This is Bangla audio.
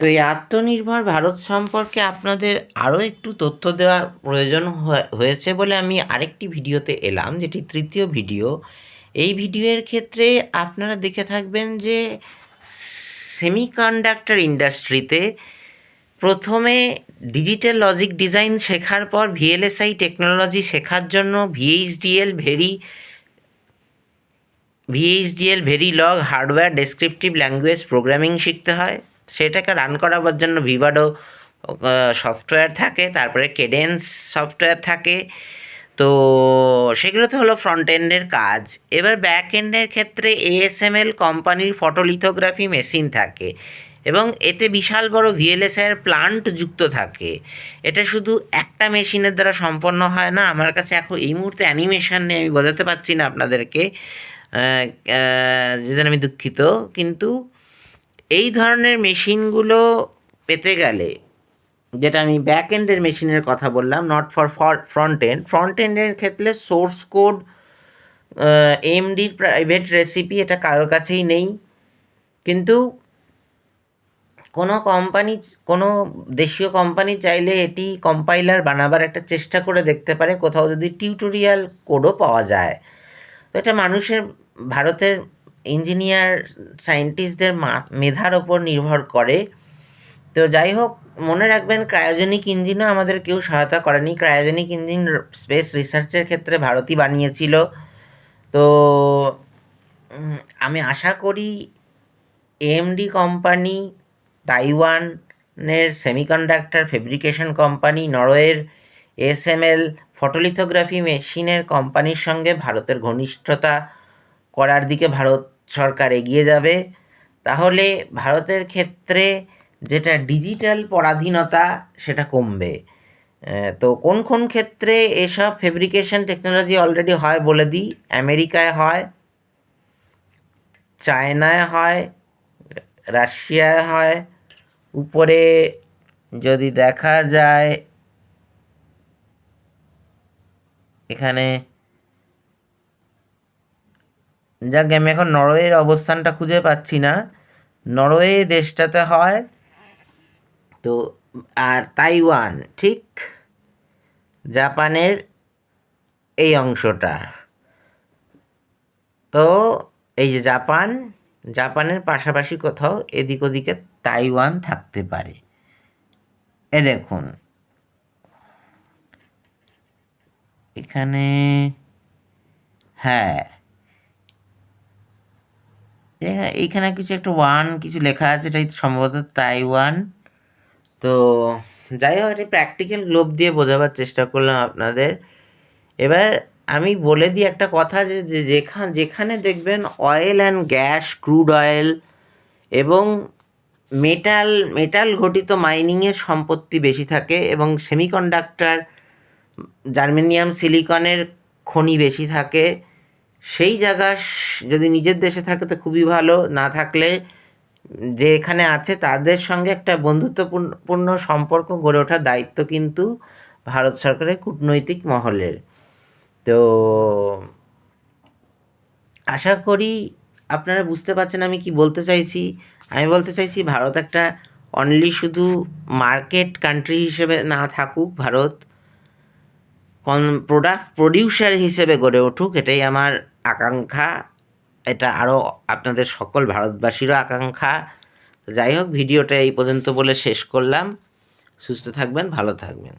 তো এই আত্মনির্ভর ভারত সম্পর্কে আপনাদের আরও একটু তথ্য দেওয়ার প্রয়োজন হয়েছে বলে আমি আরেকটি ভিডিওতে এলাম, যেটি তৃতীয় ভিডিও। এই ভিডিওর ক্ষেত্রে আপনারা দেখে থাকবেন যে সেমিকন্ডাক্টর ইন্ডাস্ট্রিতে প্রথমে ডিজিটাল লজিক ডিজাইন শেখার পর ভিএলএসআই টেকনোলজি শেখার জন্য ভিএইচডিএল ভেরিলগ হার্ডওয়্যার ডেসক্রিপটিভ ল্যাঙ্গুয়েজ প্রোগ্রামিং শিখতে হয়। সেটাকে রান করাবার জন্য ভিভাডো সফটওয়্যার থাকে, তারপরে কেডেন্স সফটওয়্যার থাকে। তো সেগুলো তো হলো ফ্রন্ট এন্ডের কাজ। এবার ব্যাক এন্ডের ক্ষেত্রে এএসএমএল কোম্পানির ফটোলিথোগ্রাফি মেশিন থাকে এবং এতে বিশাল বড় ভিএলএসআইয়ের প্লান্ট যুক্ত থাকে। এটা শুধু একটা মেশিনের দ্বারা সম্পন্ন হয় না। আমার কাছে এখন এই মুহূর্তে অ্যানিমেশন নেই, আমি বোঝাতে পারছি না আপনাদেরকে, যেদিন আমি দুঃখিত। কিন্তু এই ধরনের মেশিনগুলো পেতে গেলে, যেটা আমি ব্যাক এন্ডের মেশিনের কথা বললাম, নট ফর ফ্রন্ট এন্ডের ক্ষেত্রে সোর্স কোড, এমডির প্রাইভেট রেসিপি এটা কারোর কাছেই নেই। কিন্তু কোনো দেশীয় কোম্পানি চাইলে এটি কম্পাইলার বানাবার একটা চেষ্টা করে দেখতে পারে, কোথাও যদি টিউটোরিয়াল কোডও পাওয়া যায়। তো এটা ভারতের ইঞ্জিনিয়ার সায়েন্টিস্টদের মেধার ওপর নির্ভর করে। তো যাই হোক, মনে রাখবেন ক্রায়োজেনিক ইঞ্জিনও আমাদের কেউ সহায়তা করেনি। ক্রায়োজেনিক ইঞ্জিন স্পেস রিসার্চের ক্ষেত্রে ভারতই বানিয়েছিল। তো আমি আশা করি এএমডি কোম্পানি, তাইওয়ানের সেমিকন্ডাক্টর ফেব্রিকেশন কোম্পানি, নরওয়ের এসএমএল ফটোলিথোগ্রাফি মেশিনের কোম্পানির সঙ্গে ভারতের ঘনিষ্ঠতা করার দিকে ভারত সরকার এগিয়ে যাবে। তাহলে ভারতের ক্ষেত্রে যেটা ডিজিটাল পরাধীনতা সেটা কমবে। তো কোন কোন ক্ষেত্রে এসব ফেব্রিকেশন টেকনোলজি অলরেডি হয় বলে দিই। আমেরিকায় হয়, চায়নায় হয়, রাশিয়ায় হয়। উপরে যদি দেখা যায়, এখানে যাক, আমি এখন নরওয়ের অবস্থানটা খুঁজে পাচ্ছি না। নরওয়ে দেশটাতে হয়। তো আর তাইওয়ান, ঠিক জাপানের এই অংশটা। তো এই যে জাপানের পাশাপাশি কোথাও এদিক ওদিকে তাইওয়ান থাকতে পারে। এ দেখুন এখানে, হ্যাঁ, এইখানে কিছু একটা কিছু লেখা আছে, এটাই সম্ভবত তাইওয়ান। তো যাই হোক, এটা প্র্যাকটিক্যাল গ্লোব দিয়ে বোঝাবার চেষ্টা করলাম আপনাদের। এবার আমি বলে দিই একটা কথা, যে যেখানে দেখবেন oil and gas, crude oil এবং মেটাল ঘটিত মাইনিংয়ের সম্পত্তি বেশি থাকে এবং সেমিকন্ডাক্টর, জার্মেনিয়াম, সিলিকনের খনি বেশি থাকে, সেই জায়গা যদি নিজের দেশে থাকে তো খুবই ভালো। না থাকলে যে এখানে আছে তাদের সঙ্গে একটা বন্ধুত্বপূর্ণ সম্পর্ক গড়ে ওঠার দায়িত্ব কিন্তু ভারত সরকারের কূটনৈতিক মহলের। তো আশা করি আপনারা বুঝতে পারছেন আমি কি বলতে চাইছি। আমি বলতে চাইছি ভারত একটা অনলি শুধু মার্কেট কান্ট্রি হিসেবে না থাকুক, ভারত প্রডিউসার হিসেবে গড়ে উঠুক, এটাই আমার আকাঙ্ক্ষা। এটা আরও আপনাদের সকল ভারতবাসীরও আকাঙ্ক্ষা। যাই হোক, ভিডিওটা এই পর্যন্ত বলে শেষ করলাম। সুস্থ থাকবেন, ভালো থাকবেন।